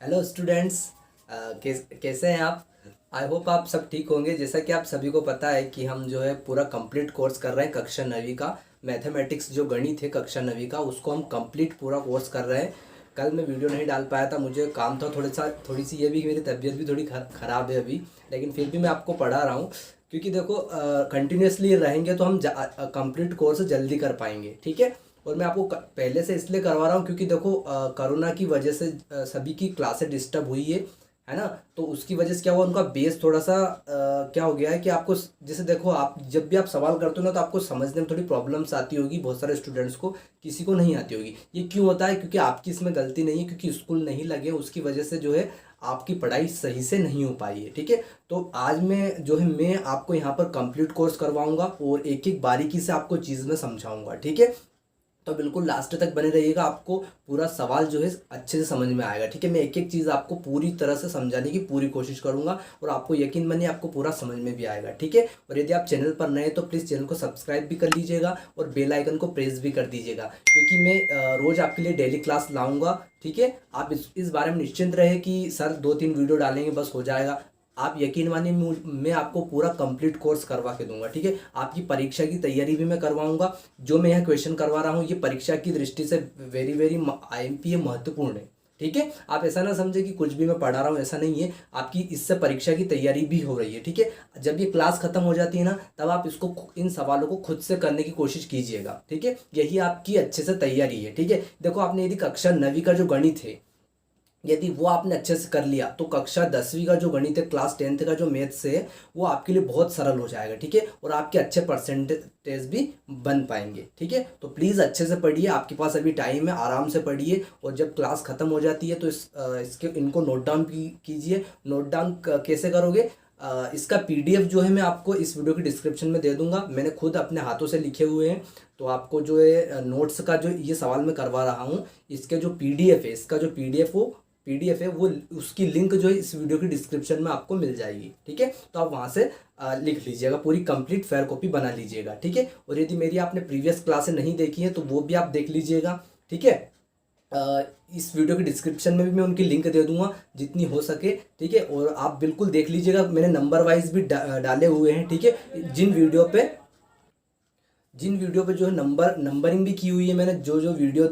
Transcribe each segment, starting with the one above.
Hello students. कैसे हैं आप? आई होप आप सब ठीक होंगे। जैसा कि आप सभी को पता है कि हम जो है पूरा कंप्लीट कोर्स कर रहे हैं कक्षा 9वीं का। मैथमेटिक्स जो गणित है कक्षा 9वीं का, उसको हम कंप्लीट पूरा कोर्स कर रहे हैं। कल मैं वीडियो नहीं डाल पाया था, मुझे काम था थोड़ी सी, ये भी कि मेरी तबीयत भी थोड़ी ख़राब है अभी, लेकिन फिर भी मैं आपको पढ़ा रहा हूँ। क्योंकि देखो कंटिन्यूसली रहेंगे तो हम कंप्लीट कोर्स जल्दी कर पाएंगे, ठीक है। और मैं आपको पहले से इसलिए करवा रहा हूँ क्योंकि देखो कोरोना की वजह से सभी की क्लासें डिस्टर्ब हुई है ना। तो उसकी वजह से क्या हुआ, उनका बेस थोड़ा सा क्या हो गया है कि आपको, जैसे देखो आप जब भी आप सवाल करते हो ना, तो आपको समझने में थोड़ी प्रॉब्लम्स आती होगी, बहुत सारे स्टूडेंट्स को, किसी को नहीं आती होगी। ये क्यों होता है? क्योंकि आपकी इसमें गलती नहीं है, क्योंकि स्कूल नहीं लगे, उसकी वजह से जो है आपकी पढ़ाई सही से नहीं हो पाई है, ठीक है। तो आज मैं जो है मैं आपको यहाँ पर कंप्लीट कोर्स करवाऊंगा और एक एक बारीकी से आपको चीज़ में समझाऊंगा, ठीक है। तो बिल्कुल लास्ट तक बने रहिएगा, आपको पूरा सवाल जो है अच्छे से समझ में आएगा, ठीक है। मैं एक एक चीज़ आपको पूरी तरह से समझाने की पूरी कोशिश करूंगा और आपको यकीन मानिए आपको पूरा समझ में भी आएगा, ठीक है। और यदि आप चैनल पर नए तो प्लीज़ चैनल को सब्सक्राइब भी कर लीजिएगा और बेल आइकन को प्रेस भी कर दीजिएगा, क्योंकि मैं रोज़ आपके लिए डेली क्लास लाऊंगा, ठीक है। आप इस बारे में निश्चिंत रहे कि सर 2-3 वीडियो डालेंगे बस हो जाएगा। आप यकीन मानिए मैं आपको पूरा कंप्लीट कोर्स करवा के दूंगा, ठीक है। आपकी परीक्षा की तैयारी भी मैं करवाऊंगा। जो मैं यहाँ क्वेश्चन करवा रहा हूँ ये परीक्षा की दृष्टि से वेरी वेरी आईएमपी महत्वपूर्ण है, ठीक है। आप ऐसा ना समझे कि कुछ भी मैं पढ़ा रहा हूँ, ऐसा नहीं है। आपकी इससे परीक्षा की तैयारी भी हो रही है, ठीक है। जब ये क्लास खत्म हो जाती है ना, तब आप इसको, इन सवालों को खुद से करने की कोशिश कीजिएगा, ठीक है। यही आपकी अच्छे से तैयारी है, ठीक है। देखो आपने यदि कक्षा 9वीं का जो गणित है, यदि वो आपने अच्छे से कर लिया तो कक्षा 10वीं का जो गणित है, क्लास 10th का जो मैथ्स है, वो आपके लिए बहुत सरल हो जाएगा, ठीक है। और आपके अच्छे परसेंटेज भी बन पाएंगे, ठीक है। तो प्लीज़ अच्छे से पढ़िए, आपके पास अभी टाइम है, आराम से पढ़िए। और जब क्लास ख़त्म हो जाती है तो इसके इनको नोट डाउन कीजिए। नोट डाउन कैसे करोगे? इसका पीडीएफ जो है मैं आपको इस वीडियो की डिस्क्रिप्शन में दे दूंगा। मैंने खुद अपने हाथों से लिखे हुए हैं। तो आपको जो है नोट्स का जो ये सवाल मैं करवा रहा हूँ, इसके जो पीडीएफ है, इसका जो पीडीएफ है वो, उसकी लिंक जो है इस वीडियो की डिस्क्रिप्शन में आपको मिल जाएगी, ठीक है। तो आप वहाँ से लिख लीजिएगा, पूरी कंप्लीट फेयर कॉपी बना लीजिएगा, ठीक है। और यदि मेरी आपने प्रीवियस क्लासें नहीं देखी है तो वो भी आप देख लीजिएगा, ठीक है। इस वीडियो के डिस्क्रिप्शन में भी मैं उनकी लिंक दे दूंगा जितनी हो सके, ठीक है। और आप बिल्कुल देख लीजिएगा, मैंने नंबर वाइज भी डाले हुए हैं, ठीक है। जिन वीडियो पे जो है नंबरिंग भी की हुई है मैंने, जो जो video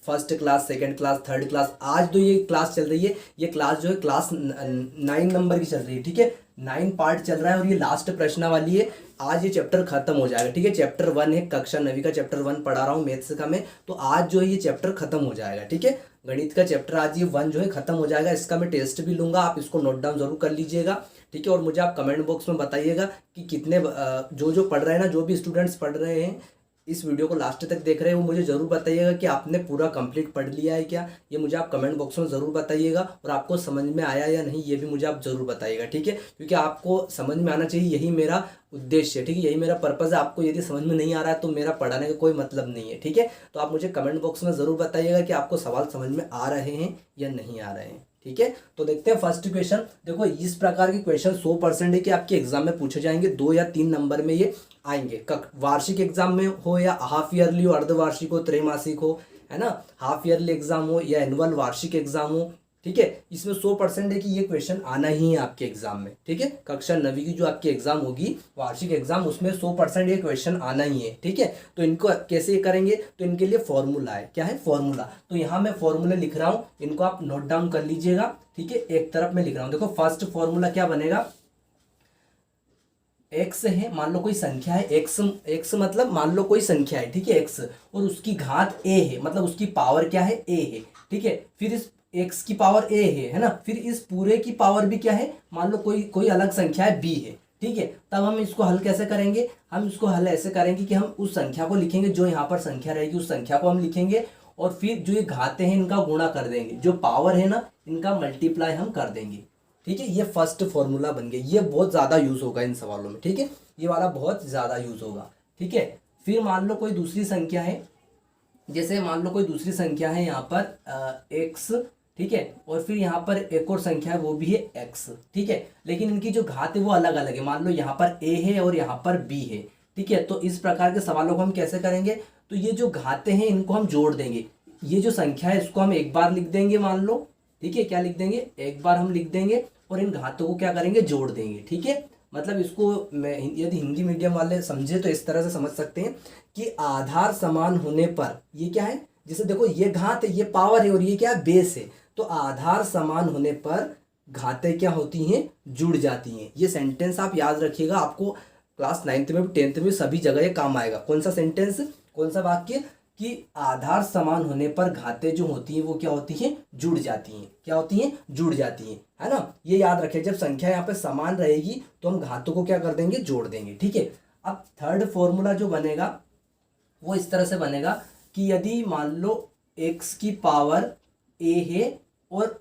first class, second class, third class, आज तो ये क्लास चल रही है, ये क्लास जो है क्लास 9 नंबर की चल रही है, ठीक है। 9 पार्ट चल रहा है और ये लास्ट प्रश्न वाली है। आज ये चैप्टर खत्म हो जाएगा, ठीक है। चैप्टर 1 है, कक्षा 9वीं का चैप्टर 1 पढ़ा रहा हूँ मैथ्स का मैं। तो आज जो है ये चैप्टर खत्म हो जाएगा, ठीक है। गणित का चैप्टर आज ये 1 जो है खत्म हो जाएगा। इसका मैं टेस्ट भी लूंगा, आप इसको नोट डाउन जरूर कर लीजिएगा, ठीक है। और मुझे आप कमेंट बॉक्स में बताइएगा कि कितने जो जो पढ़ रहे हैं ना, जो भी स्टूडेंट्स पढ़ रहे हैं, इस वीडियो को लास्ट तक देख रहे हैं, वो मुझे ज़रूर बताइएगा कि आपने पूरा कंप्लीट पढ़ लिया है क्या। ये मुझे आप कमेंट बॉक्स में ज़रूर बताइएगा। और आपको समझ में आया या नहीं ये भी मुझे आप ज़रूर बताइएगा, ठीक है। क्योंकि आपको समझ में आना चाहिए, यही मेरा उद्देश्य है, ठीक है। यही मेरा पर्पज़ है। आपको यदि समझ में नहीं आ रहा है तो मेरा पढ़ाने का कोई मतलब नहीं है, ठीक है। तो आप मुझे कमेंट बॉक्स में ज़रूर बताइएगा कि आपको सवाल समझ में आ रहे हैं या नहीं आ रहे हैं, ठीक है। तो देखते हैं फर्स्ट क्वेश्चन। देखो इस प्रकार के क्वेश्चन 100% है कि आपके एग्जाम में पूछे जाएंगे, 2 या 3 नंबर में ये आएंगे। वार्षिक एग्जाम में हो या हाफ ईयरली हो, अर्धवार्षिक हो, त्रैमासिक हो, है ना, हाफ ईयरली एग्जाम हो या एनुअल वार्षिक एग्जाम हो, ठीक है। इसमें 100% है कि ये क्वेश्चन आना ही है आपके एग्जाम में, ठीक है। कक्षा 9वीं की जो आपकी एग्जाम होगी वार्षिक एग्जाम, उसमें 100% ये क्वेश्चन आना ही है, ठीक है। तो इनको कैसे करेंगे? तो इनके लिए फॉर्मूला है। क्या है? फॉर्मूला। तो यहाँ मैं फॉर्मूला लिख रहा हूँ, इनको आप नोट डाउन कर लीजिएगा, ठीक है। एक तरफ में लिख रहा हूँ। देखो फर्स्ट फॉर्मूला क्या बनेगा? एक्स है, मान लो कोई संख्या है, एक्स मतलब मान लो कोई संख्या है, ठीक है, एक्स, और उसकी घात ए है, मतलब उसकी पावर क्या है? ए है, ठीक है। फिर इस एक्स की पावर ए है ना। फिर इस पूरे की पावर भी क्या है? मान लो कोई कोई अलग संख्या है बी है, ठीक है। तब हम इसको हल कैसे करेंगे? हम इसको हल ऐसे करेंगे कि हम उस संख्या को लिखेंगे, जो यहाँ पर संख्या रहेगी उस संख्या को हम लिखेंगे, और फिर जो ये घाते हैं इनका गुणा कर देंगे, जो पावर है ना इनका मल्टीप्लाई हम कर देंगे, ठीक है। ये फर्स्ट फॉर्मूला बन गया। ये बहुत ज़्यादा यूज़ होगा इन सवालों में, ठीक है। ये वाला बहुत ज़्यादा यूज़ होगा, ठीक है। फिर मान लो कोई दूसरी संख्या है, जैसे मान लो कोई दूसरी संख्या है यहाँ पर एक्स, ठीक है। और फिर यहाँ पर एक और संख्या है वो भी है एक्स, ठीक है। लेकिन इनकी जो घात है वो अलग अलग है। मान लो यहाँ पर ए है और यहाँ पर बी है, ठीक है। तो इस प्रकार के सवालों को हम कैसे करेंगे? तो ये जो घाते हैं इनको हम जोड़ देंगे। ये जो संख्या है इसको हम एक बार लिख देंगे, मान लो, ठीक है, क्या लिख देंगे, एक बार हम लिख देंगे और इन घातों को क्या करेंगे, जोड़ देंगे। ठीक है, मतलब इसको मैं यदि हिंदी मीडियम वाले समझे तो इस तरह से समझ सकते हैं कि आधार समान होने पर ये क्या है, जैसे देखो ये घात है, ये पावर है और ये क्या है, बेस है। तो आधार समान होने पर घातें क्या होती हैं, जुड़ जाती हैं। ये सेंटेंस आप याद रखिएगा, आपको क्लास 9th में भी 10th में सभी जगह ये काम आएगा। कौन सा सेंटेंस, कौन सा वाक्य, कि आधार समान होने पर घातें जो होती हैं वो क्या होती हैं, जुड़ जाती हैं। क्या होती हैं, जुड़ जाती हैं, है ना। ये याद रखें, जब संख्या यहाँ पे समान रहेगी तो हम घातों को क्या कर देंगे, जोड़ देंगे। ठीक है, अब थर्ड फॉर्मूला जो बनेगा वो इस तरह से बनेगा कि यदि मान लो x की पावर a है और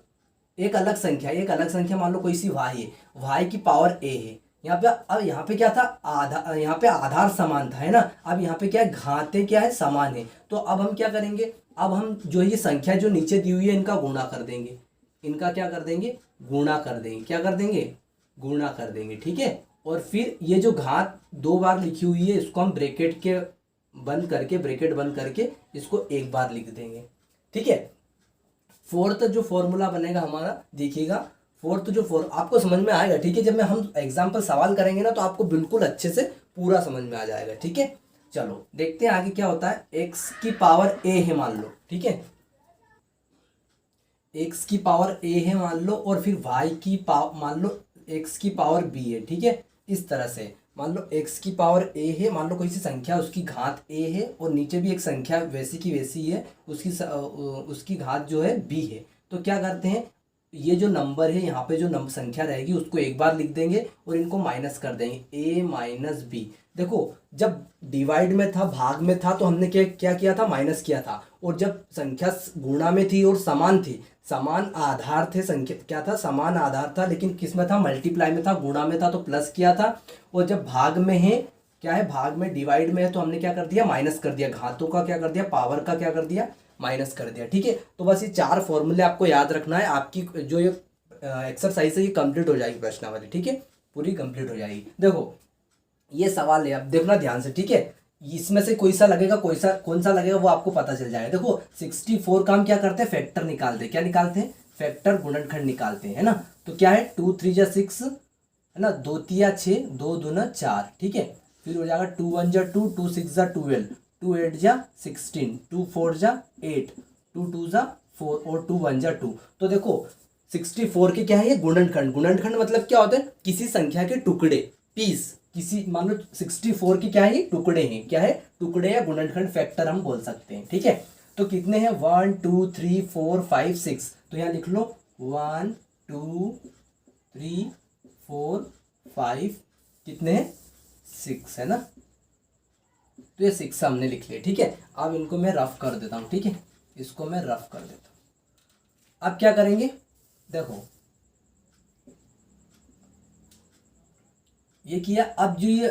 एक अलग संख्या मान लो कोई सी y है, y की पावर a है। यहाँ पे अब यहाँ पे क्या था, यहाँ पे आधार समान था, है ना। अब यहाँ पे क्या है, घातें क्या है, समान है। तो अब हम क्या करेंगे, अब हम जो ये संख्या जो नीचे दी हुई है इनका गुणा कर देंगे, इनका क्या कर देंगे, गुणा कर देंगे। क्या कर देंगे, गुणा कर देंगे। ठीक है, और फिर ये जो घात 2 बार लिखी हुई है इसको हम ब्रैकेट बंद करके इसको एक बार लिख देंगे। ठीक है, फोर्थ जो फॉर्मूला बनेगा हमारा, देखिएगा फोर्थ जो आपको समझ में आएगा। ठीक है, जब मैं हम एग्जाम्पल सवाल करेंगे ना तो आपको बिल्कुल अच्छे से पूरा समझ में आ जाएगा। ठीक है, चलो देखते हैं आगे क्या होता है। x की पावर a है मान लो, ठीक है, x की पावर a है मान लो, और फिर y की पावर मान लो x की पावर b है। ठीक है, इस तरह से मान लो x की पावर a है, मान लो कोई सी संख्या उसकी घात a है और नीचे भी एक संख्या वैसी की वैसी है, उसकी घात जो है b है। तो क्या करते हैं, ये जो नंबर है यहाँ पे जो संख्या रहेगी उसको एक बार लिख देंगे और इनको माइनस कर देंगे, a माइनस बी। देखो जब डिवाइड में था, भाग में था, तो हमने क्या किया था, माइनस किया था। और जब संख्या गुणा में थी और समान थी, समान आधार थे, संख्या क्या था, समान आधार था, लेकिन किस में था, मल्टीप्लाई में था, गुणा में था तो प्लस किया था। और जब भाग में है, क्या है, भाग में डिवाइड में है, तो हमने क्या कर दिया, माइनस कर दिया। घातों का क्या कर दिया, पावर का क्या कर दिया, माइनस कर दिया। ठीक है, तो बस ये 4 फॉर्मूले आपको याद रखना है। आपकी जो ये एक्सरसाइज है ये कंप्लीट हो जाएगी, प्रश्नावली। ठीक है, पूरी कंप्लीट हो जाएगी। देखो ये सवाल है, अब देखना ध्यान से। ठीक है, इसमें से कोई सा लगेगा, कौन सा लगेगा वो आपको पता चल जाएगा। देखो 64 का हम क्या करते हैं, फैक्टर निकालते हैं। क्या निकालते हैं, फैक्टर, गुणनखंड निकालते हैं, है ना। तो क्या है, 2 3 जा 6, है ना, 2 3 6, 2 2 4। ठीक है, फिर हो जाएगा 2 1 जा 2, 2 6 जा 12, 2 8 जा 16, 2 4 जा 8, 2 2 जा 4 और 2 1 जा 2। तो देखो 64 के क्या है, ये गुणनखंड। गुणनखंड मतलब क्या होता है, किसी संख्या के टुकड़े, पीस, किसी मान लो 64 के क्या है, ये टुकड़े हैं। क्या है, टुकड़े या गुणनखंड, फैक्टर हम बोल सकते हैं। ठीक है, तो कितने हैं, 1 2 3 4 5 6। तो यहाँ लिख लो 1 2 3 4 5, कितने हैं, 6, है ना। तो ये 6 हमने लिख लिया। ठीक है, अब इनको मैं रफ कर देता हूँ। ठीक है, इसको मैं रफ कर देता हूँ। अब क्या करेंगे, देखो ये किया। अब जो ये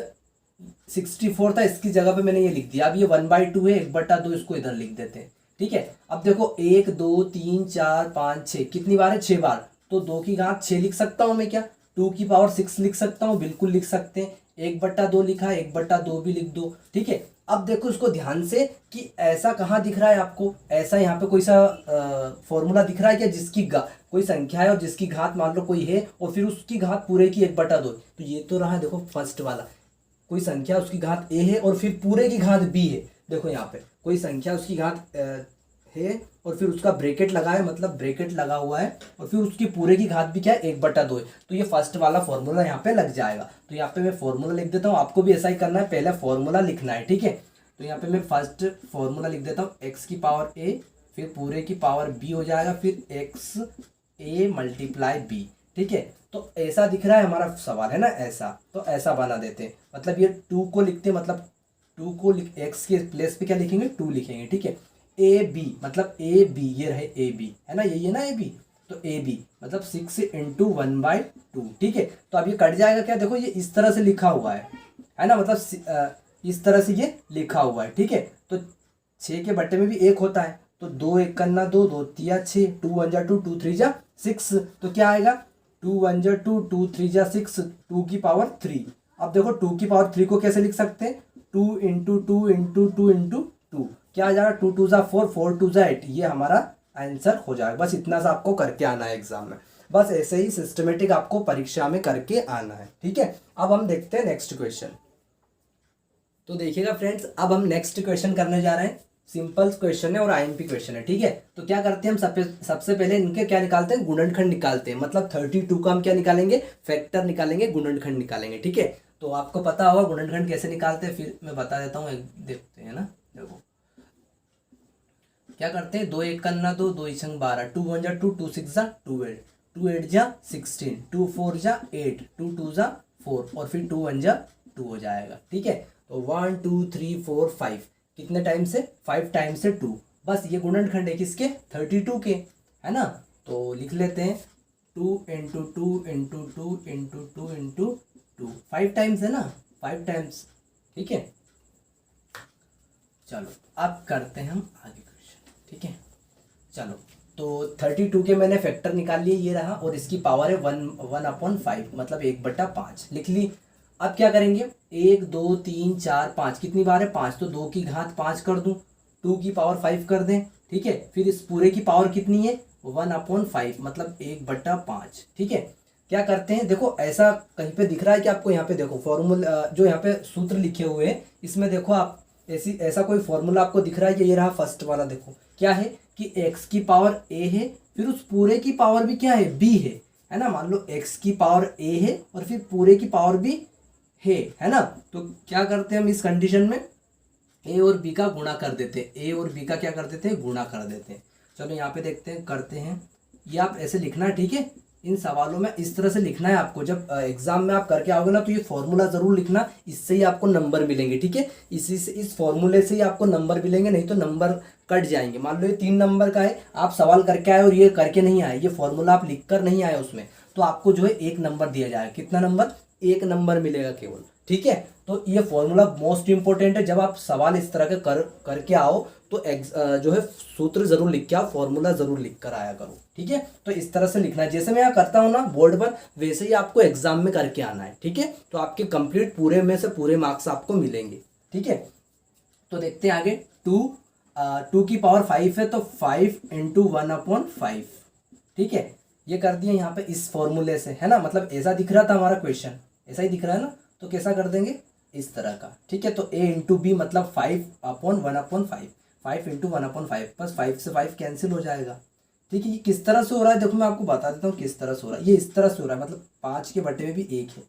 64 था इसकी जगह पे मैंने ये लिख दिया। अब ये 1/2 है, 1/2 इसको इधर लिख देते हैं। ठीक है, अब देखो 1 2 3 4 5 6, कितनी बार है, 6 बार। तो 2 की घात 6 लिख सकता हूँ मैं, क्या 2 की पावर 6 लिख सकता हूँ, बिल्कुल लिख सकते हैं। 1/2 लिखा, 1/2 भी लिख दो। ठीक है, अब देखो इसको ध्यान से कि ऐसा कहाँ दिख रहा है आपको, ऐसा यहाँ पे कोई सा फॉर्मूला दिख रहा है क्या, जिसकी कोई संख्या है और जिसकी घात मान लो कोई है और फिर उसकी घात पूरे की 1/2। तो ये तो रहा, देखो फर्स्ट वाला, कोई संख्या उसकी घात a है और फिर पूरे की घात b है। देखो यहाँ पे कोई संख्या उसकी घात है और फिर उसका ब्रैकेट लगा है, मतलब ब्रैकेट लगा हुआ है, और फिर उसकी पूरे की घात भी क्या है, 1/2 है। तो ये फर्स्ट वाला फॉर्मूला यहाँ पे लग जाएगा। तो यहाँ पे मैं फॉर्मूला लिख देता हूँ, आपको भी ऐसा ही करना है, पहले फॉर्मूला लिखना है। ठीक है, तो यहाँ पे मैं फर्स्ट फॉर्मूला लिख देता हूँ, x की पावर a, फिर पूरे की पावर b हो जाएगा, फिर x a मल्टीप्लाई b। ठीक है, तो ऐसा दिख रहा है हमारा सवाल, है ना, ऐसा। तो ऐसा बना देते हैं, मतलब ये 2 को लिखते हैं, मतलब 2 को x के प्लेस पे क्या लिखेंगे, 2 लिखेंगे। ठीक है, ए बी मतलब ए बी, ये रहे ए बी, है ना, यही है ना ए बी। तो ए बी मतलब 6 × 1/2। ठीक है, तो अब ये कट जाएगा क्या, देखो ये इस तरह से लिखा हुआ है ना, मतलब इस तरह से ये लिखा हुआ है। ठीक है, तो 6 के बट्टे में भी 1 होता है, तो 2 1 करना 2, 2 3 6, 2 1 जा 2, 2 3 जा 6। तो क्या आएगा, 2 1 जा 2, 2 3 जा 6, 2 की पावर 3। अब देखो 2 की पावर 3 को कैसे लिख सकते हैं, 2 × 2 × 2 × 2 क्या आ जाएगा, 2 2 जा 4, 4 2 जा 8। ये हमारा आंसर हो जाएगा। बस इतना सा आपको करके आना है एग्जाम में, बस ऐसे ही सिस्टमेटिक आपको परीक्षा में करके आना है, ठीक है। अब हम देखते हैं नेक्स्ट क्वेश्चन। तो देखिएगा फ्रेंड्स, अब हम नेक्स्ट क्वेश्चन करने जा रहे हैं। सिंपल क्वेश्चन है और आईएमपी क्वेश्चन है, ठीक है। तो क्या करते हैं हम, सबसे पहले इनके क्या निकालते हैं, गुणनखंड निकालते हैं। मतलब 32 का हम क्या निकालेंगे, फैक्टर निकालेंगे, गुणनखंड निकालेंगे, ठीक है। तो आपको पता होगा गुणनखंड कैसे निकालते हैं, फिर मैं बता देता हूँ, देखते हैं ना। देखो क्या करते हैं, 2 1 करना, 2 2 संग 12, 2 1 जा 2, 2 6 जा 2 8, 2 8 जा 16, 2 4 जा 8, 2 2 जा 4 और फिर 2 1 जा 2 हो जाएगा, ठीक है। तो 1 2 3 4 5 कितने टाइम से, 5 टाइम से 2। बस ये गुणनखंड है किसके, 32 के, है ना। तो लिख लेते हैं 2 into 2 into 2 into 2 into 2, 5 times है ना, 5 टाइम्स, ठीक है। चलो अब करते हैं हम आगे क्वेश्चन, ठीक है। चलो तो 32 के मैंने फैक्टर निकाल लिए, ये रहा, और इसकी पावर है 1/5, मतलब 1/5 लिख ली। अब क्या करेंगे, 1 2 3 4 5 कितनी बार है, 5, तो 2 की घात 5 कर दूं, 2 की पावर 5 कर दें, ठीक है। फिर इस पूरे की पावर कितनी है, 1/5, मतलब 1/5, ठीक है। क्या करते हैं, देखो ऐसा कहीं पे दिख रहा है कि आपको, यहाँ पे देखो फॉर्मूला जो यहाँ पे सूत्र लिखे हुए हैं, इसमें देखो आप ऐसा कोई फॉर्मूला आपको दिख रहा है कि ये रहा फर्स्ट वाला, देखो क्या है कि x की पावर a है, फिर उस पूरे की पावर भी क्या है, b है ना। मान लो x की पावर a है और फिर पूरे की पावर भी है ना। तो क्या करते हैं हम इस कंडीशन में, a और b का गुणा कर देते हैं, a और b का क्या कर देते हैं, गुणा कर देते हैं। चलो यहाँ पे देखते हैं, करते हैं। ये आप ऐसे लिखना है, ठीक है। इन सवालों में इस तरह से लिखना है आपको, जब एग्जाम में आप करके आओगे ना, तो ये फॉर्मूला जरूर लिखना, इससे ही आपको नंबर मिलेंगे, ठीक है। इसी से, इस फॉर्मूले से ही आपको नंबर मिलेंगे, नहीं तो नंबर कट जाएंगे। मान लो ये 3 नंबर का है, आप सवाल करके आए और ये करके नहीं आए, ये फॉर्मूला आप लिख कर नहीं आए उसमें, तो आपको जो है 1 नंबर दिया जाएगा। कितना नंबर, 1 नंबर मिलेगा केवल, ठीक है। तो ये फॉर्मूला मोस्ट इंपॉर्टेंट है, जब आप सवाल इस तरह के करके आओ तो जो है सूत्र जरूर लिख के आओ, फॉर्मूला जरूर लिख कर आया करो, ठीक है। तो इस तरह से लिखना है, जैसे मैं यहाँ करता हूँ ना बोर्ड पर, वैसे ही आपको एग्जाम में करके आना है, ठीक है। तो आपके कंप्लीट पूरे में से पूरे मार्क्स आपको मिलेंगे, ठीक है। तो देखते हैं आगे, 2 की पावर 5 है, तो 5 इंटू 1/5, ठीक है। ये कर दिए यहाँ पे इस फॉर्मूले से, है ना। मतलब ऐसा दिख रहा था हमारा क्वेश्चन, ऐसा ही दिख रहा है ना, तो कैसा कर देंगे, इस तरह का, ठीक है। तो a इंटू बी मतलब 5/1/5, 5 इंटू 1/5, बस 5 से 5 कैंसिल हो जाएगा, ठीक है। ये किस तरह से हो रहा है, देखो मैं आपको बता देता हूँ किस तरह से हो रहा है। ये इस तरह से हो रहा है, मतलब 5 के बटे में भी 1 है।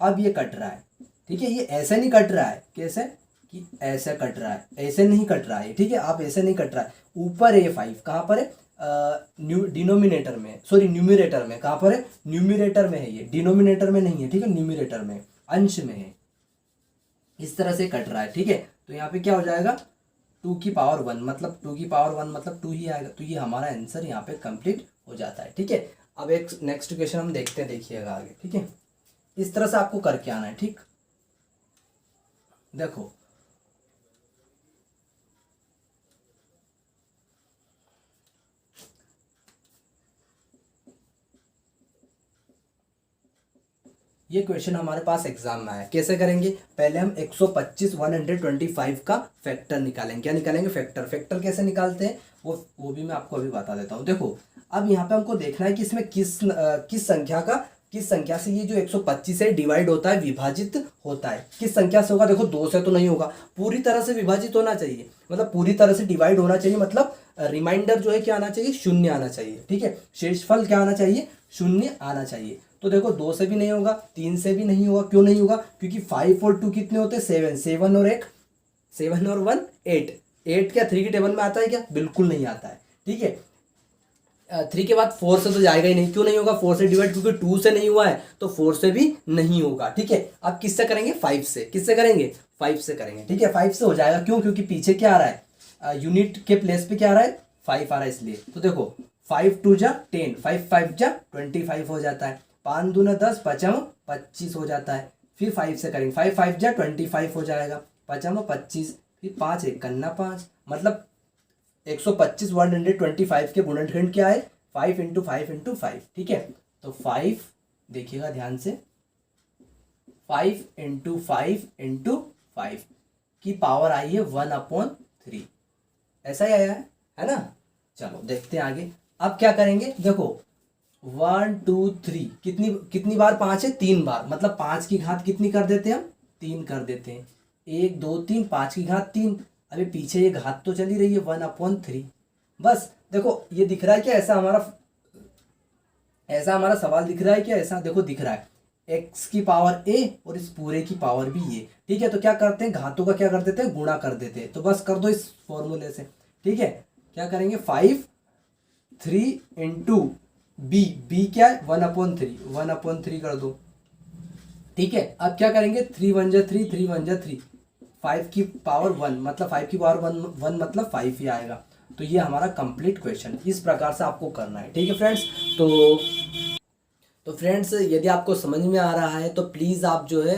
अब ये कट रहा है, ठीक है। ये ऐसे नहीं कट रहा है, कैसे कि ऐसे कट रहा है, ऐसे नहीं कट रहा है, ठीक है। आप ऐसे नहीं कट रहा है, ऊपर A5 कहाँ पर है, डिनोमिनेटर में, सॉरी न्यूमिरेटर में, कहाँ पर है, न्यूमिरेटर में है, ये डिनोमिनेटर में नहीं है, ठीक है, न्यूमिरेटर में, अंश में है। इस तरह से कट रहा है, ठीक है। तो यहाँ पे क्या हो जाएगा, 2 की पावर 1, मतलब 2 की पावर 1 मतलब 2 ही आएगा। तो ये हमारा आंसर यहाँ पे कंप्लीट हो जाता है, ठीक है। अब एक नेक्स्ट क्वेश्चन हम देखते हैं, देखिएगा आगे, ठीक है। इस तरह से आपको करके आना है, ठीक। देखो ये क्वेश्चन हमारे पास एग्जाम में आया, कैसे करेंगे, पहले हम 125 का फैक्टर निकालेंगे। क्या निकालेंगे, फैक्टर। फैक्टर कैसे निकालते हैं वो भी मैं आपको अभी बता देता हूँ। देखो अब यहाँ पे हमको देखना है कि इसमें किस संख्या से ये जो 125 है डिवाइड होता है, विभाजित होता है। किस संख्या से होगा, देखो 2 से तो नहीं होगा, पूरी तरह से विभाजित होना चाहिए, मतलब पूरी तरह से डिवाइड होना चाहिए, मतलब रिमाइंडर जो है क्या आना चाहिए, 0 आना चाहिए, ठीक है। शेषफल क्या आना चाहिए, 0 आना चाहिए। तो देखो 2 से भी नहीं होगा, 3 से भी नहीं होगा, क्यों नहीं होगा, क्योंकि 5 और 2 कितने होते हैं, 7, 7 और 1, 7 और 1 8, 8 क्या 3 की टेबल में आता है क्या, बिल्कुल नहीं आता है, ठीक है। 3 के बाद 4 से तो जाएगा ही नहीं, क्यों नहीं होगा, 4 से डिवाइड, क्योंकि 2 से नहीं हुआ है तो 4 से भी नहीं होगा, ठीक है। अब किससे करेंगे, 5 से, किससे करेंगे, 5 से करेंगे, ठीक है। 5 से हो जाएगा, क्यों, क्योंकि पीछे क्या आ रहा है, यूनिट के प्लेस पे क्या आ रहा है, 5 आ रहा है, इसलिए। तो देखो 5 2 जा 10, 5 5 जा 25 हो जाता है, 5 दूना 10, 5 25 हो जाता है। फिर 5 से करेंगे, 5 5 जा 25 हो जाएगा, 5 25, फिर 5 1 करना 5, मतलब 125 के गुणनखंड क्या है, 5 इंटू 5 इंटू 5, ठीक है। तो 5, देखिएगा ध्यान से, 5 इंटू 5 इंटू 5 की पावर आई है 1/3, ऐसा ही आया है ना। चलो देखते हैं आगे। अब क्या करेंगे, देखो 1 2 3, कितनी कितनी बार 5 है, 3 बार, मतलब 5 की घात कितनी कर देते हैं हम, 3 कर देते हैं। 1 2 3, 5 की घात 3। अभी पीछे ये घात तो चली रही है 1/3। बस देखो ये दिख रहा है क्या, ऐसा हमारा सवाल दिख रहा है क्या, ऐसा देखो दिख रहा है x की पावर a और इस पूरे की पावर भी a। ठीक है, तो क्या करते हैं, घातों का क्या कर देते हैं, गुणा कर देते हैं। तो बस कर दो इस फॉर्मूले से। ठीक है, क्या करेंगे, 5 3 इंटू बी क्या है 1/3 कर दो। ठीक है, अब क्या करेंगे, 3 1 जा 3, 3 1 जा 3, 5 की पावर 1, मतलब 5 की पावर 1 मतलब 5 ही आएगा। तो ये हमारा कंप्लीट क्वेश्चन इस प्रकार से आपको करना है। ठीक है फ्रेंड्स, तो फ्रेंड्स यदि आपको समझ में आ रहा है तो प्लीज़ आप जो है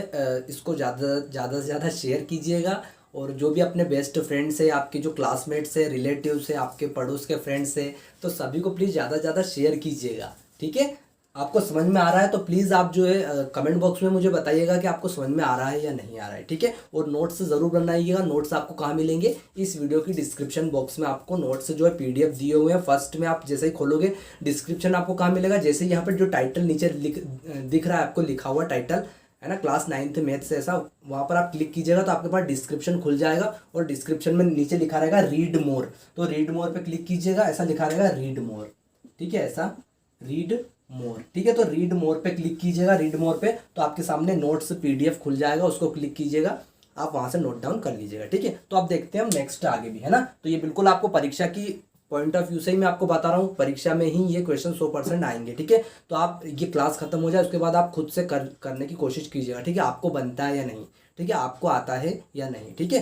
इसको ज़्यादा से ज़्यादा शेयर कीजिएगा। और जो भी अपने बेस्ट फ्रेंड्स है, आपके जो क्लासमेट्स है, रिलेटिव्स है, आपके पड़ोस के फ्रेंड्स है, तो सभी को प्लीज़ ज़्यादा से ज़्यादा शेयर कीजिएगा। ठीक है, आपको समझ में आ रहा है तो प्लीज़ आप जो है कमेंट बॉक्स में मुझे बताइएगा कि आपको समझ में आ रहा है या नहीं आ रहा है। ठीक है, और नोट्स ज़रूर बनाइएगा। नोट्स आपको कहाँ मिलेंगे, इस वीडियो की डिस्क्रिप्शन बॉक्स में आपको नोट्स जो है PDF दिए हुए हैं। फर्स्ट में आप जैसे ही खोलोगे डिस्क्रिप्शन आपको कहाँ मिलेगा, जैसे यहाँ पर जो टाइटल नीचे दिख रहा है आपको लिखा हुआ टाइटल है ना, क्लास 9th मैथ्स ऐसा, वहाँ पर आप क्लिक कीजिएगा तो आपके पास डिस्क्रिप्शन खुल जाएगा। और डिस्क्रिप्शन में नीचे लिखा रहेगा रीड मोर, तो रीड मोर पे क्लिक कीजिएगा, ऐसा लिखा रहेगा रीड मोर। ठीक है, ऐसा रीड मोर। ठीक है, तो रीड मोर पे क्लिक कीजिएगा। रीड मोर पे तो आपके सामने नोट्स PDF खुल जाएगा, उसको क्लिक कीजिएगा, आप वहां से नोट डाउन कर लीजिएगा। ठीक है, तो आप देखते हैं हम नेक्स्ट आगे भी, है ना। तो ये बिल्कुल आपको परीक्षा की पॉइंट ऑफ व्यू से ही मैं आपको बता रहा हूँ, परीक्षा में ही ये क्वेश्चन 100% आएंगे। ठीक है, तो आप ये क्लास खत्म हो जाए उसके बाद आप खुद से करने की कोशिश कीजिएगा। ठीक है, आपको बनता है या नहीं, ठीक है, आपको आता है या नहीं। ठीक है,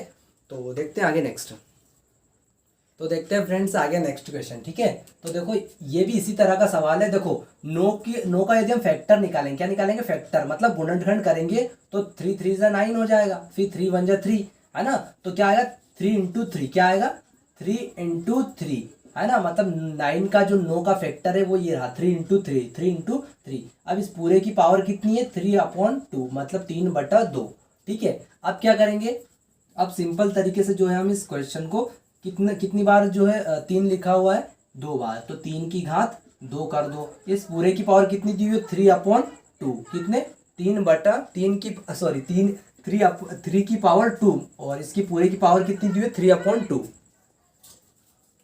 तो देखते हैं आगे नेक्स्ट। तो देखते हैं फ्रेंड्स आगे नेक्स्ट क्वेश्चन। ठीक है, तो देखो ये भी इसी तरह का सवाल है। देखो नो का यदि हम फैक्टर निकालेंगे, क्या निकालेंगे, फैक्टर मतलब गुणनखंड करेंगे तो 3 3 जा 9 हो जाएगा, फिर 3 1 जा 3, है ना। तो क्या आएगा, 3 इंटू 3, क्या आएगा 3 इंटू 3, है ना। मतलब 9 का जो नो का फैक्टर है वो ये रहा 3 इंटू 3, 3 इंटू 3। अब इस पूरे की पावर कितनी है, 3/2, मतलब 3/2। ठीक है, अब क्या करेंगे, अब सिंपल तरीके से जो है हम इस क्वेश्चन को कितनी बार जो है 3 लिखा हुआ है 2 बार, तो 3 की घात 2 कर दो। इस पूरे की पावर कितनी दी हुई है 3/2, कितने 3/3 की सॉरी 3 की पावर 2, और इसकी पूरे की पावर कितनी दी हुई है 3/2।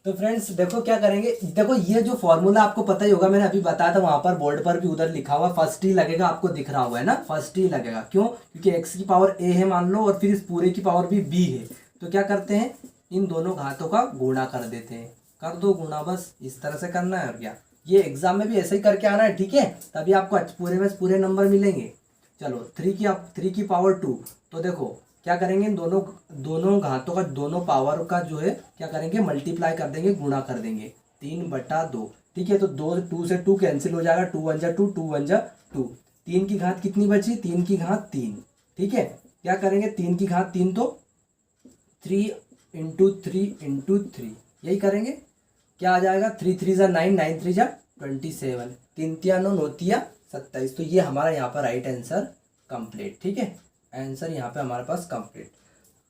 तो फ्रेंड्स देखो क्या करेंगे, देखो ये जो फॉर्मूला आपको पता ही होगा, मैंने अभी बताया था वहां पर बोर्ड पर भी, उधर लिखा हुआ फर्स्ट ही लगेगा, आपको दिख रहा हुआ है ना, फर्स्ट ही लगेगा। क्यों, क्योंकि x की पावर a है मान लो, और फिर इस पूरे की पावर भी b है। तो क्या करते हैं, इन दोनों घातों का गुणा कर देते हैं, कर दो गुणा, बस इस तरह से करना है। और क्या, ये एग्जाम में भी ऐसे ही करके आना है। ठीक है, तभी आपको पूरे में पूरे नंबर मिलेंगे। चलो 3 की पावर 2, तो देखो क्या करेंगे, इन दोनों घातों का, दोनों पावर का जो है क्या करेंगे, मल्टीप्लाई कर देंगे, गुणा कर देंगे 3/2। ठीक है, तो 2 से 2 कैंसिल हो जाएगा, 2 1 जा 2, 2 1 जा 2। 3 की घात कितनी बची, 3 की घात 3। ठीक है, क्या करेंगे, 3 की घात 3, तो 3 इंटू 3 इंटू 3, यही करेंगे। क्या आ जाएगा, 3 3 जा 9, 9 3 जा 27, 3 3 9 9 27। तो ये हमारा यहाँ पर राइट आंसर कंप्लीट। ठीक है, आंसर यहाँ पे हमारे पास कंप्लीट।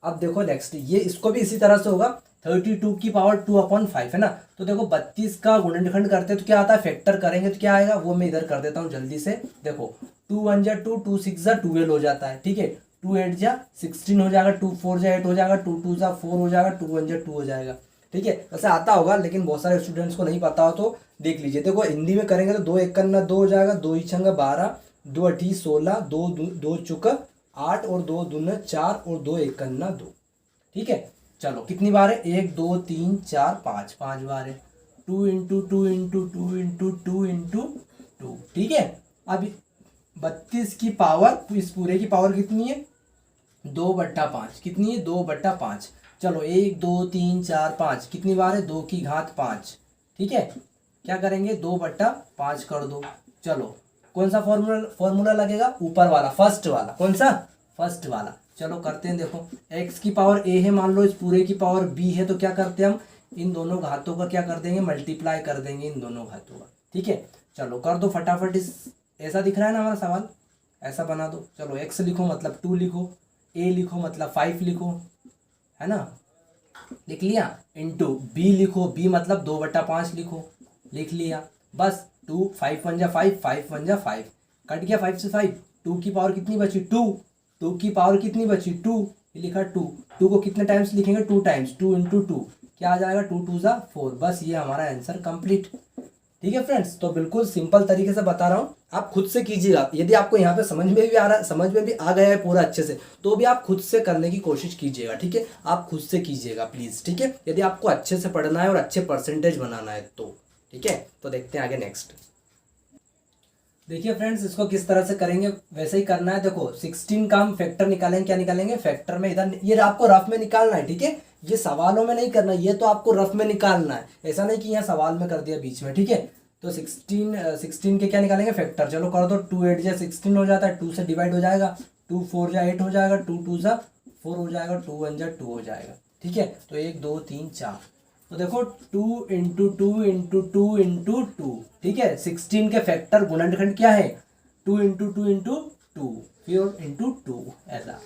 अब देखो नेक्स्ट, ये इसको भी इसी तरह से होगा, 32 की पावर 2/5, है ना। तो देखो 32 का गुणनखंड करते हैं तो क्या आता है, फैक्टर करेंगे तो क्या आएगा, वो मैं इधर कर देता हूँ जल्दी से। देखो 2 1 जा 2, 2 6 जा 12 हो जाता है। ठीक है, 2 8 जा 16 हो जाएगा, 2 4 जा 8 हो जाएगा, 2 2 जा 4 हो जाएगा, 2 1 जा 2 हो जाएगा। ठीक है, वैसे आता होगा लेकिन बहुत सारे स्टूडेंट्स को नहीं पता हो तो देख लीजिए। देखो हिंदी में करेंगे तो 2 1 2 हो जाएगा, 2 6 12, 2 8 16, 2 चुक 8, और 2 दूने 4, और 2 1 2। ठीक है, चलो कितनी बार है, 1 2 3 4 5, 5 बार है। 2 इंटू 2 इंटू 2 इंटू 2 इंटू 2। ठीक है, अब 32 की पावर, इस पूरे की पावर कितनी है 2/5, कितनी है 2/5। चलो 1 2 3 4 5, कितनी बार है 2 की घात 5। ठीक है, क्या करेंगे 2/5 कर दो। चलो कौन सा फॉर्मूला लगेगा, ऊपर वाला, फर्स्ट वाला, कौन सा, फर्स्ट वाला। चलो करते हैं, देखो x की पावर a है मान लो, इस पूरे की पावर b है, तो क्या करते हैं हम इन दोनों घातों का क्या कर देंगे, मल्टीप्लाई कर देंगे इन दोनों घातों का। ठीक है, चलो कर दो फटाफट, इस ऐसा दिख रहा है ना हमारा सवाल, ऐसा बना दो। चलो x लिखो मतलब 2 लिखो, a लिखो मतलब 5 लिखो, है ना। लिख लिया, इंटू बी लिखो, बी मतलब 2/5 लिखो, लिख लिया, बस 2 5 1 जा 5, 5 1 जा 5, कट गया 5 से 5, 2 की पावर कितनी बची 2, 2 की पावर कितनी बची 2, ये लिखा 2, 2 को कितने टाइम्स लिखेंगे 2 टाइम्स, 2 इंटू 2 क्या आ जाएगा 2 2 जा 4, बस ये हमारा आंसर कंप्लीट। ठीक है फ्रेंड्स, तो बिल्कुल सिंपल तरीके से बता रहा हूँ, आप खुद से कीजिएगा। यदि आपको यहाँ पे समझ में भी आ रहा, समझ में भी आ गया है पूरा अच्छे से, तो भी आप खुद से करने की कोशिश कीजिएगा। ठीक है, आप खुद से कीजिएगा प्लीज़। ठीक है, यदि आपको अच्छे से पढ़ना है और अच्छे परसेंटेज बनाना है तो। ठीक है, तो देखते हैं आगे नेक्स्ट। देखिए फ्रेंड्स, इसको किस तरह से करेंगे वैसे ही करना है। देखो 16 का हम फैक्टर निकालेंगे, क्या निकालेंगे फैक्टर में, इधर ये आपको रफ में निकालना है। ठीक है, ये सवालों में नहीं करना, ये तो आपको रफ में निकालना है, ऐसा नहीं कि यहाँ सवाल में कर दिया बीच में। ठीक है, तो 16 के क्या निकालेंगे फैक्टर, चलो कर दो, 2 8 जा 16 हो जाता है, 2 से डिवाइड हो जाएगा, 2 4 जा 8 हो जाएगा, 2 2 जा 4 हो जाएगा, 2 1 जा 2 हो जाएगा। ठीक है, तो 1 2 3 4, तो देखो 2 इंटू 2 इंटू 2 इंटू 2। ठीक है, 16 के फैक्टर गुणनखंड क्या है 2 इंटू 2 इंटू 2 फिर इंटू 2 ऐसा।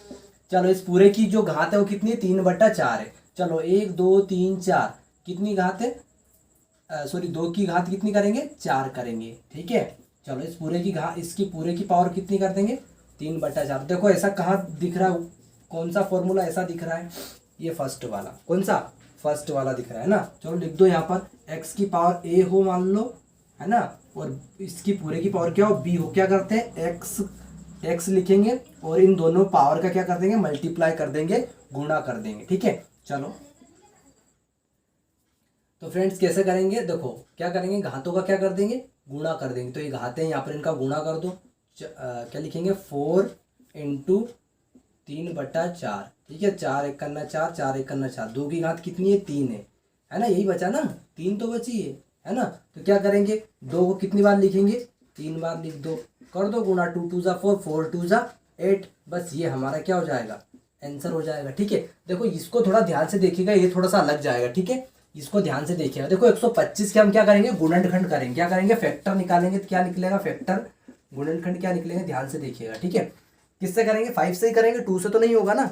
चलो इस पूरे की जो घात है वो कितनी है 3/4 है। चलो 1 2 3 4 कितनी घात है, सॉरी 2 की घात कितनी करेंगे 4 करेंगे। ठीक है, चलो इस पूरे की घात, इसकी पूरे की पावर कितनी कर देंगे 3/4। देखो ऐसा कहाँ दिख रहा है, कौन सा फॉर्मूला ऐसा दिख रहा है, ये फर्स्ट वाला, कौन सा फर्स्ट वाला दिख रहा है ना। चलो लिख दो यहाँ पर, x की पावर a हो मान लो, है ना, और इसकी पूरे की पावर क्या हो b हो। क्या करते हैं x लिखेंगे और इन दोनों पावर का क्या कर देंगे मल्टीप्लाई कर देंगे, गुणा कर देंगे। ठीक है, चलो तो फ्रेंड्स कैसे करेंगे, देखो क्या करेंगे घातों का क्या कर देंगे गुणा कर देंगे। तो ये घाते हैं यहाँ पर, इनका गुणा कर दो, क्या लिखेंगे 4 इंटू 3/4। ठीक है, 4 1 करना 4, 4 1 करना 4, 2 की घात कितनी है 3 है ना, यही बचा ना, 3 तो बची है ना। तो क्या करेंगे 2 को कितनी बार लिखेंगे 3 बार लिख दो, कर दो गुणा, 2 2 जा 4, 4 2 जा 8, बस ये हमारा क्या हो जाएगा आंसर हो जाएगा। ठीक है, देखो इसको थोड़ा ध्यान से देखिएगा, ये थोड़ा सा अलग जाएगा। ठीक है, इसको ध्यान से देखिएगा। देखो 125 के हम क्या करेंगे गुणनखंड करेंगे, क्या करेंगे फैक्टर निकालेंगे, तो क्या निकलेगा फैक्टर गुणनखंड क्या निकलेंगे, ध्यान से देखिएगा। ठीक है, किससे करेंगे 5 से ही करेंगे, 2 से तो नहीं होगा ना,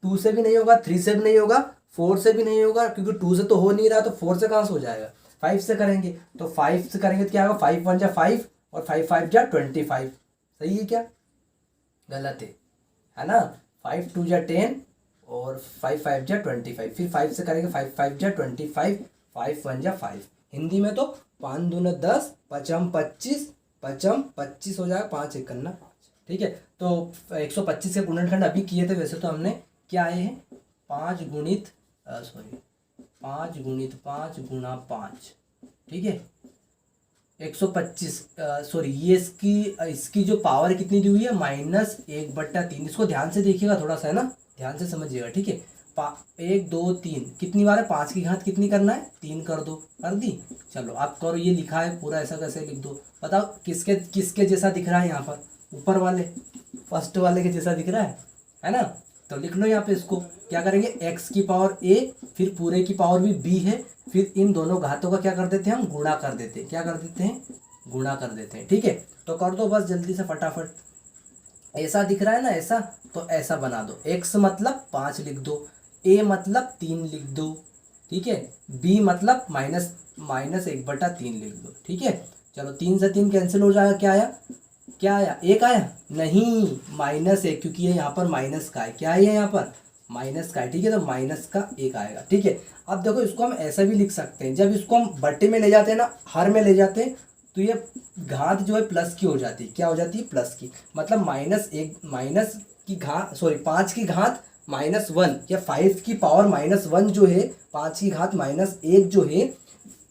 2 से भी नहीं होगा, 3 से भी नहीं होगा, 4 से भी नहीं होगा, क्योंकि 2 से तो हो नहीं रहा, तो 4 से कहाँ से हो जाएगा 5 से करेंगे। तो 5 से करेंगे तो क्या होगा 5 1 जा 5 और 5 5 जा 25। सही है क्या, गलत है ना, 5 2 जा 10 और 5 5 जा 25, फिर 5 से करेंगे 5 5 जा 25, 5 1 जा 5, हिंदी में तो 5 दूना 10, 5 25, 5 25 हो जाएगा, 5 1 करना 5। ठीक है, तो 125 के गुणनखंड अभी किए थे, वैसे तो हमने क्या आए हैं 5 गुणित 5 गुणा 5। ठीक है, 125 सॉरी ये इसकी जो पावर कितनी दी हुई है -1/3। इसको ध्यान से देखिएगा थोड़ा सा, है ना, ध्यान से समझिएगा। ठीक है, 1 2 3 कितनी बार है, 5 की घात कितनी करना है 3 कर दो, कर दी। चलो आप करो, ये लिखा है पूरा, ऐसा कैसे लिख दो, बताओ किसके किसके जैसा दिख रहा है यहाँ पर, ऊपर वाले फर्स्ट वाले के जैसा दिख रहा है ना। तो लिख लो यहाँ पे, इसको क्या करेंगे x की पावर a, फिर पूरे की पावर भी b है, फिर इन दोनों घातों का क्या कर देते हैं हम गुणा कर देते हैं, क्या कर देते हैं गुणा कर देते हैं। ठीक है, तो कर दो बस जल्दी से फटाफट, ऐसा दिख रहा है ना ऐसा, तो ऐसा बना दो, x मतलब 5 लिख दो, a मतलब 3 लिख दो, ठीक है, b मतलब -1/3 लिख दो। ठीक है, चलो 3 से 3 कैंसिल हो जाएगा, क्या आया 1 आया, नहीं -1, क्योंकि ये यहाँ पर माइनस का है, क्या है यहाँ पर माइनस का है। ठीक है, तो माइनस का 1 आएगा। ठीक है, अब देखो इसको हम ऐसा भी लिख सकते हैं, जब इसको हम बट्टे में ले जाते हैं ना, हर में ले जाते हैं, तो ये घात जो है प्लस की हो जाती है, क्या हो जाती है प्लस की, मतलब माइनस की घात, सॉरी 5 की घात -1 या 5 की पावर -1 जो है, 5 की घात -1 जो है,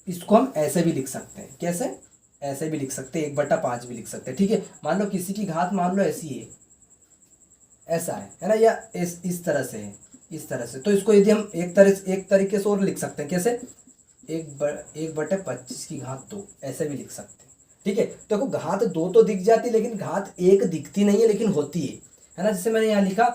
इसको हम ऐसे भी लिख सकते हैं, कैसे ऐसे भी लिख सकते हैं, 1/5 भी लिख सकते हैं। ठीक है, मान लो किसी की घात मान लो ऐसी है, ऐसा है ना, या इस तरह से है, इस तरह से, तो इसको यदि हम एक तरीके से और लिख सकते हैं, कैसे 1/25 की घात 2, ऐसे भी लिख सकते हैं। ठीक है, तो देखो घात 2 तो दिख जाती है, लेकिन घात 1 दिखती नहीं है, लेकिन होती है ना। जैसे मैंने यहाँ लिखा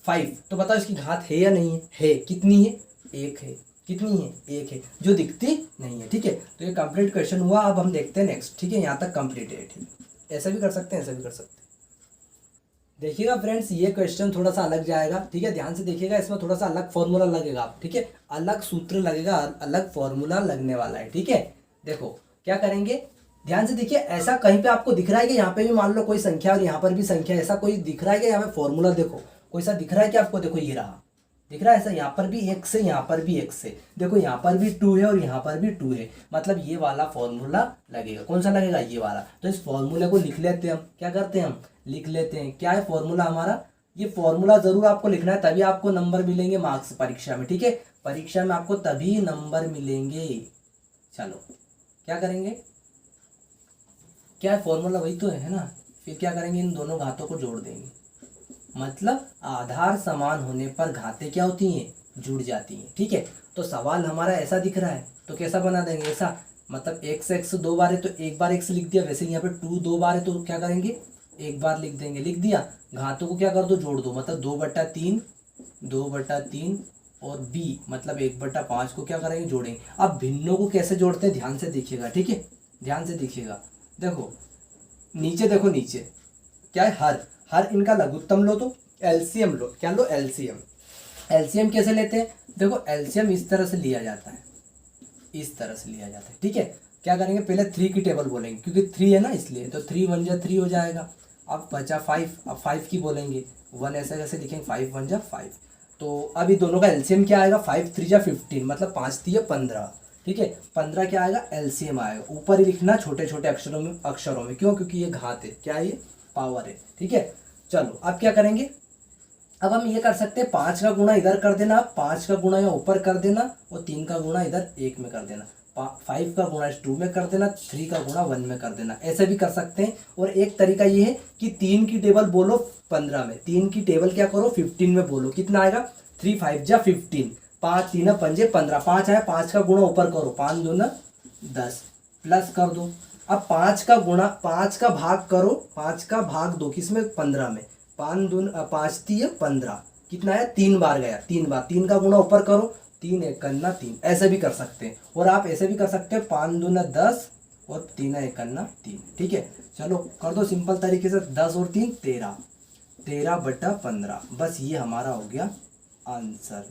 5, तो बताओ इसकी घात है या नहीं है, कितनी है 1 है, कितनी है 1 है, जो दिखती नहीं है। ठीक है, तो ये कंप्लीट क्वेश्चन हुआ। अब हम देखते हैं नेक्स्ट। ठीक है, यहाँ तक कंप्लीट है। ठीक है, ऐसा भी कर सकते हैं, ऐसा भी कर सकते हैं। देखिएगा फ्रेंड्स, ये क्वेश्चन थोड़ा सा अलग जाएगा, ठीक है, ध्यान से देखिएगा, इसमें थोड़ा सा अलग फॉर्मूला लगेगा, ठीक है, अलग सूत्र लगेगा, अलग फॉर्मूला लगने वाला है, ठीक है। देखो क्या करेंगे, ध्यान से देखिए, ऐसा कहीं पे आपको दिख रहा है कि यहाँ पे भी मान लो कोई संख्या और यहाँ पर भी संख्या, ऐसा कोई दिख रहा है कि यहाँ पे फॉर्मूला देखो कोई सा दिख रहा है कि आपको, देखो ये रहा, दिख रहा है ऐसा, यहाँ पर भी एक से, यहाँ पर भी एक से, देखो यहाँ पर भी 2 है और यहाँ पर भी 2 है, मतलब ये वाला फॉर्मूला लगेगा। कौन सा लगेगा, ये वाला। तो इस फॉर्मूले को लिख लेते हैं हम, क्या करते हैं हम, लिख लेते हैं। क्या है फॉर्मूला हमारा, ये फॉर्मूला जरूर आपको लिखना है, तभी आपको नंबर मिलेंगे मार्क्स परीक्षा में, ठीक है, परीक्षा में आपको तभी नंबर मिलेंगे। चलो क्या करेंगे, क्या है फॉर्मूला, वही तो है ना। फिर क्या करेंगे, इन दोनों घातों को जोड़ देंगे, मतलब आधार समान होने पर घातें क्या होती हैं, जुड़ जाती हैं, ठीक है। तो सवाल हमारा ऐसा दिख रहा है, तो कैसा बना देंगे, ऐसा, मतलब x 2 बार है तो एक बार x लिख दिया, वैसे यहाँ पे 2 2 बार है तो क्या करेंगे, एक बार लिख देंगे, लिख दिया। घातों को क्या कर दो, जोड़ दो, मतलब 2/3 और b मतलब 1/5 को क्या करेंगे, जोड़ेंगे। अब भिन्नों को कैसे जोड़ते हैं, ध्यान से देखिएगा, ठीक है, ध्यान से देखिएगा। देखो नीचे, देखो नीचे क्या है, हर इनका लघुत्तम लो तो एलसीएम लो, क्या लो, एलसीएम। एलसीएम कैसे लेते हैं, देखो एलसीएम इस तरह से लिया जाता है, इस तरह से लिया जाता है, ठीक है। क्या करेंगे, पहले 3 की टेबल बोलेंगे, क्योंकि 3 है ना इसलिए, तो 3 1 जा 3 हो जाएगा। अब बचा 5, अब 5 की बोलेंगे, 1 ऐसे कैसे लिखेंगे, 5 1 जा 5। तो अभी दोनों का एलसीएम क्या आएगा, 5 3 जा 15, मतलब 5 3 15, ठीक है। 15 क्या आएगा, एलसीएम आएगा। ऊपर ही लिखना छोटे छोटे अक्षरों में, क्यों, क्योंकि ये घात है, क्या है, ये पावर है, ठीक है। चलो अब क्या करेंगे, अब हम ये कर सकते हैं, 5 का गुणा इधर कर देना, 5 का गुणा यहाँ ऊपर कर देना, और 3 का गुणा इधर 1 में कर देना, 5 का गुणा 2 में कर देना, 3 का गुणा 1 में कर देना, ऐसे भी कर सकते हैं। और एक तरीका ये है कि 3 की टेबल बोलो 15 में, 3 की टेबल क्या करो 15 में बोलो, कितना आएगा, 3 5 जा 15, 5 3 5 15, 5 आया, 5 का गुणा ऊपर करो, 5 2 10 प्लस कर दो। अब 5 का गुणा, 5 का भाग करो, 5 का भाग दो किसमें, 15 में, 5 2 5 3 15, कितना है, 3 बार गया, 3 बार, 3 का गुणा ऊपर करो, 3 1 3, ऐसे भी कर सकते हैं। और आप ऐसे भी कर सकते हैं, 5 2 10 और 3 1 3, ठीक है। चलो कर दो सिंपल तरीके से, 10 और 3 13, 13/15, बस ये हमारा हो गया आंसर,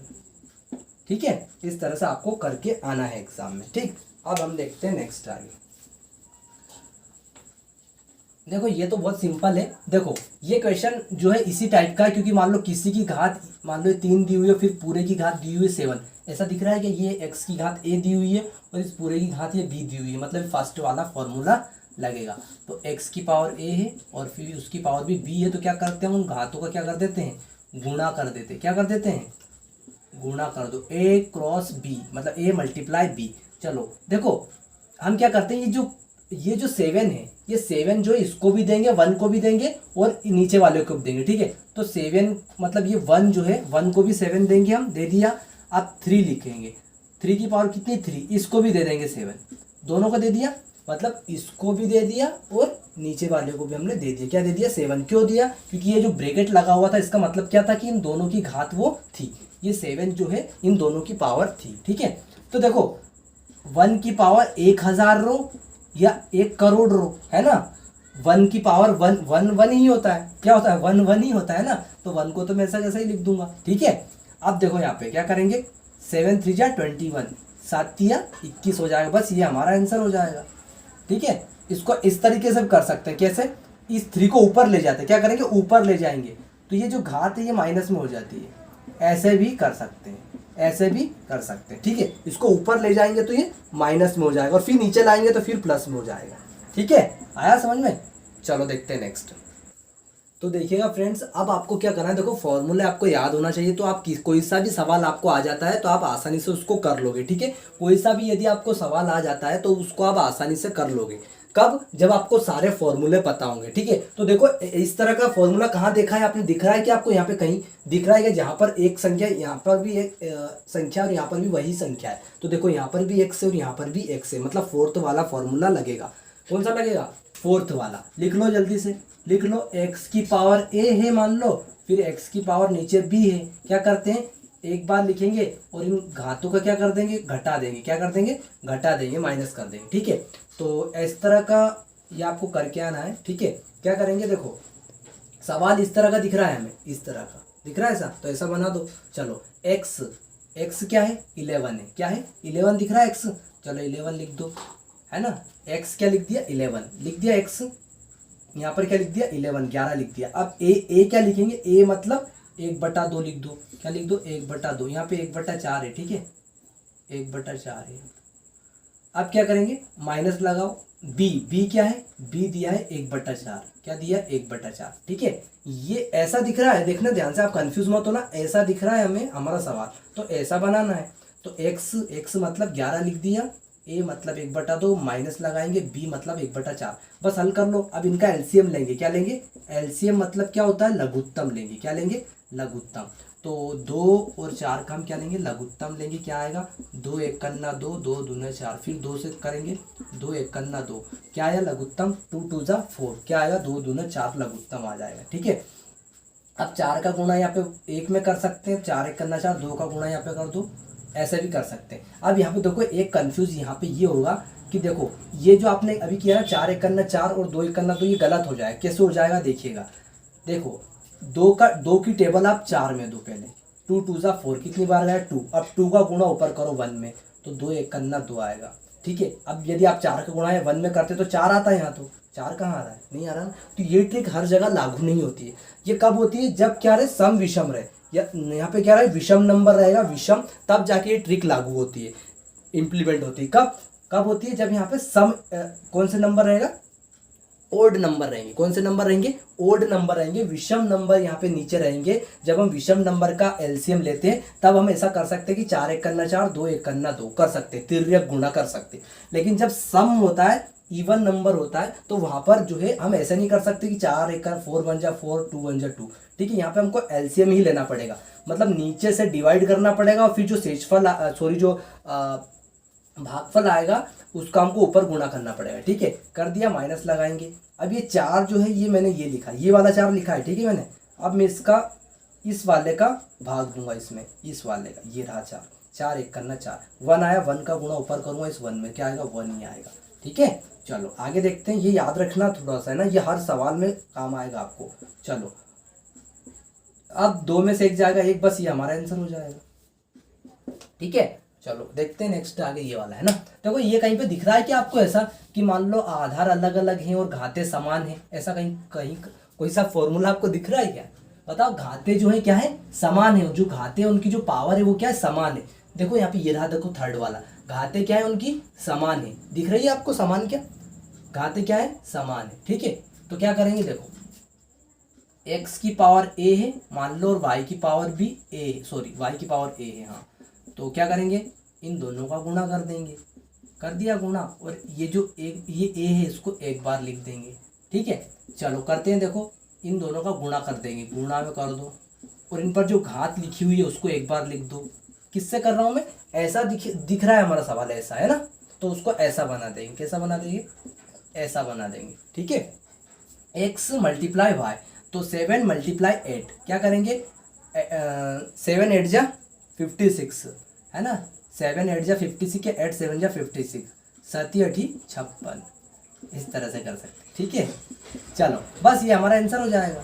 ठीक है। इस तरह से आपको करके आना है एग्जाम में, ठीक। अब हम देखते हैं नेक्स्ट आगे। देखो ये तो बहुत सिंपल है, देखो ये क्वेश्चन जो है इसी टाइप का है, क्योंकि मान लो किसी की घात, मान लो 3 दी हुई है, फिर पूरे की घात दी हुई है 7, ऐसा दिख रहा है कि ये x की घात a दी हुई है और इस पूरे की घात ये b दी हुई है, मतलब फर्स्ट वाला फॉर्मूला लगेगा। तो x की पावर a है और फिर उसकी पावर भी b है, तो क्या करते हैं, उन घातों का क्या कर देते हैं, गुणा कर देते हैं, क्या कर देते हैं, गुणा कर दो, a क्रॉस b, मतलब a मल्टीप्लाई b। चलो देखो हम क्या करते हैं, ये जो 7 है, ये 7 जो है इसको भी देंगे, 1 को भी देंगे और नीचे वाले को भी देंगे, ठीक है। तो 7 मतलब ये 1 जो है, 1 को भी 7 देंगे हम, दे दिया। अब 3 लिखेंगे, 3 की पावर कितनी, 3, इसको भी दे देंगे 7, दोनों को दे दिया, मतलब इसको भी दे दिया और नीचे वाले को भी हमने दे दिया, क्या दे दिया, 7। क्यों दिया, क्योंकि ये जो ब्रैकेट लगा हुआ था इसका मतलब क्या था कि इन दोनों की घात वो थी, ये 7 जो है इन दोनों की पावर थी, ठीक है। तो देखो 1 की पावर 1000 रो या 1 करोड़ रो, है ना। 1 की पावर 1 ही होता है, क्या होता है, 1 ही होता है ना। तो 1 को तो मैं ऐसा कैसे ही लिख दूंगा, ठीक है। अब देखो यहाँ पे क्या करेंगे, 7 3 जा 21, 7 3 21 हो जाएगा, बस ये हमारा आंसर हो जाएगा, ठीक है। इसको इस तरीके से कर सकते हैं, कैसे, इस 3 को ऊपर ले जाते हैं, क्या करेंगे, ऊपर ले जाएंगे, तो ये जो घात है ये माइनस में हो जाती है, ऐसे भी कर सकते हैं, ऐसे भी कर सकते हैं, ठीक है। इसको ऊपर ले जाएंगे तो ये माइनस में हो जाएगा और फिर नीचे लाएंगे तो फिर प्लस में हो जाएगा, ठीक है। आया समझ में। चलो देखते हैं नेक्स्ट। तो देखिएगा फ्रेंड्स, अब आपको क्या करना है, देखो फॉर्मूले आपको याद होना चाहिए, तो आप कोई सा भी सवाल आपको आ जाता है तो आप आसानी से उसको कर लोगे, ठीक है। कोई सा भी यदि आपको सवाल आ जाता है तो उसको आप आसानी से कर लोगे, कब, जब आपको सारे फॉर्मूले पता होंगे, ठीक है। तो देखो इस तरह का फॉर्मूला कहाँ देखा है आपने, दिख रहा है कि आपको यहाँ पे कहीं दिख रहा है कि जहाँ पर एक संख्या, यहाँ पर भी एक संख्या और यहाँ पर भी वही संख्या है, तो देखो यहाँ पर भी x है और यहाँ पर भी x है, मतलब 4th वाला फॉर्मूला लगेगा। कौन सा लगेगा, 4th वाला। लिख लो जल्दी से, लिख लो, x की पावर a है मान लो, फिर x की पावर नीचे b है, क्या करते हैं, एक बार लिखेंगे और इन घातों का क्या कर देंगे, घटा देंगे, क्या कर देंगे, घटा देंगे, माइनस कर देंगे, ठीक है। तो इस तरह का ये आपको करके आना है, ठीक है। क्या करेंगे, देखो सवाल इस तरह का दिख रहा है हमें, इस तरह का दिख रहा है ऐसा, तो ऐसा बना दो। चलो एक्स, एक्स क्या है 11 है, क्या है 11 दिख रहा है एक्स, चलो 11 लिख दो, है ना। एक्स क्या लिख दिया 11 लिख दिया, एक्स यहाँ पर क्या लिख दिया 11 11 लिख दिया। अब ए क्या लिखेंगे, ए मतलब 1/2 लिख दो, क्या लिख दो 1/2, यहाँ पे 1/4 है, ठीक है 1/4 है। अब क्या करेंगे माइनस लगाओ, बी क्या है, बी दिया है 1/4, क्या दिया 1/4, ठीक है। ये ऐसा दिख रहा है, देखना ध्यान से, आप कंफ्यूज मत हो ना, ऐसा दिख रहा है हमें हमारा सवाल, तो ऐसा बनाना है। तो एक्स मतलब 11 लिख दिया, ए मतलब 1/2 माइनस लगाएंगे, बी मतलब 1/4, बस हल कर लो। अब इनका एलसीएम लेंगे, क्या लेंगे एलसीएम मतलब क्या होता है लघुत्तम लेंगे, क्या लेंगे लघुत्तम। तो 2 और 4 का हम क्या लेंगे लघुत्तम लेंगे, क्या आएगा 2 1 2, 2 दूना 4, फिर 2 से करेंगे 2 1 2, क्या आया लघुत्तम 2 2 जा 4, क्या आएगा 2 दूना 4 लघुत्तम आ जाएगा, ठीक है। अब 4 का गुणा यहाँ पे 1 में कर सकते हैं, 4 1 4, 2 का गुणा यहाँ पे कर दो, ऐसे भी कर सकते हैं। अब यहाँ पे देखो एक कंफ्यूज यहाँ पे ये होगा कि देखो ये जो आपने अभी किया ना 4 1 4 और 2 1 2, ये गलत हो जाएगा, कैसे हो जाएगा देखिएगा। देखो 2 की टेबल आप 4 में दो, पहले 2 2 जा 4, कितनी बार गया 2, अब 2 का गुणा ऊपर करो 1 में, तो 2 1 2 आएगा, ठीक है। अब यदि आप 4 का गुणा है 1 में करते तो 4 आता है, यहाँ तो 4 कहाँ आ रहा है, नहीं आ रहा ना। तो ये ट्रिक हर जगह लागू नहीं होती है, ये कब होती है जब क्या रहे सम विषम रहे, या यहाँ पे क्या रहे विषम नंबर रहेगा विषम, तब जाके ये ट्रिक लागू होती है, इम्प्लीमेंट होती है। कब कब होती है, जब यहाँ पे सम कौन से नंबर रहेगा ओड नंबर रहेंगे, कौन से नंबर रहेंगे ओड नंबर रहेंगे, विषम नंबर यहाँ पे नीचे रहेंगे। जब हम विषम नंबर का एलसीएम लेते हैं तब हम ऐसा कर सकते हैं कि 4 1 4, 2 1 2 कर सकते हैं, तिर्यक गुणा कर सकते हैं। लेकिन जब सम होता है इवन नंबर होता है तो वहां पर जो है हम ऐसा नहीं कर सकते कि 4 1 4 1 जा 4, 2 1 जा 2, ठीक है। यहाँ पे हमको एलसीएम ही लेना पड़ेगा, मतलब नीचे से डिवाइड करना पड़ेगा और फिर जो शेषफल सॉरी जो भागफल आएगा उसका हमको ऊपर गुणा करना पड़ेगा, ठीक है। कर दिया, माइनस लगाएंगे। अब ये 4 जो है ये मैंने ये लिखा, ये वाला 4 लिखा है, ठीक है मैंने। अब मैं इसका इस वाले का भाग दूंगा इसमें, इस वाले का, ये रहा 4 4 1 4, 1 आया, 1 का गुणा ऊपर करूंगा इस 1 में, क्या आएगा 1 ही आएगा, ठीक है। चलो आगे देखते हैं, ये याद रखना थोड़ा सा है ना, ये हर सवाल में काम आएगा आपको। चलो अब 2 में से 1 जाएगा 1, बस ये हमारा आंसर हो जाएगा, ठीक है। चलो देखते हैं नेक्स्ट आगे ये वाला है ना। देखो ये कहीं पे दिख रहा है कि आपको ऐसा कि मान लो आधार अलग अलग हैं और घाते समान हैं, ऐसा कहीं कहीं कोई सा फॉर्मूला आपको दिख रहा है क्या, बताओ। घाते जो है क्या है समान है, जो घाते हैं उनकी जो पावर है वो क्या है समान है। देखो यहाँ पे ये रहा, देखो थर्ड वाला, घाते क्या है उनकी समान है, दिख रही है आपको समान, क्या घाते क्या है समान है, ठीक है। तो क्या करेंगे देखो x की पावर a है मान लो और y की पावर भी y की पावर a है, हाँ। तो क्या करेंगे इन दोनों का गुणा कर देंगे, कर दिया गुणा, और ये जो ये a है इसको एक बार लिख देंगे, ठीक है। चलो करते हैं, देखो इन दोनों का गुणा कर देंगे, गुणा में कर दो, और इन पर जो घात लिखी हुई है उसको एक बार लिख दो। किससे कर रहा हूँ मैं, ऐसा दिख रहा है हमारा सवाल ऐसा है ना, तो उसको ऐसा बना देंगे, कैसा बना देंगे ऐसा बना देंगे, ठीक है। x मल्टीप्लाई वाई, तो 7 मल्टीप्लाई 8, क्या करेंगे 7 8 जा 56 है ना, 7 8 जा 56 या 8 7 जा 56, 7 8 56, इस तरह से कर सकते हैं, ठीक है। चलो बस ये हमारा आंसर हो जाएगा।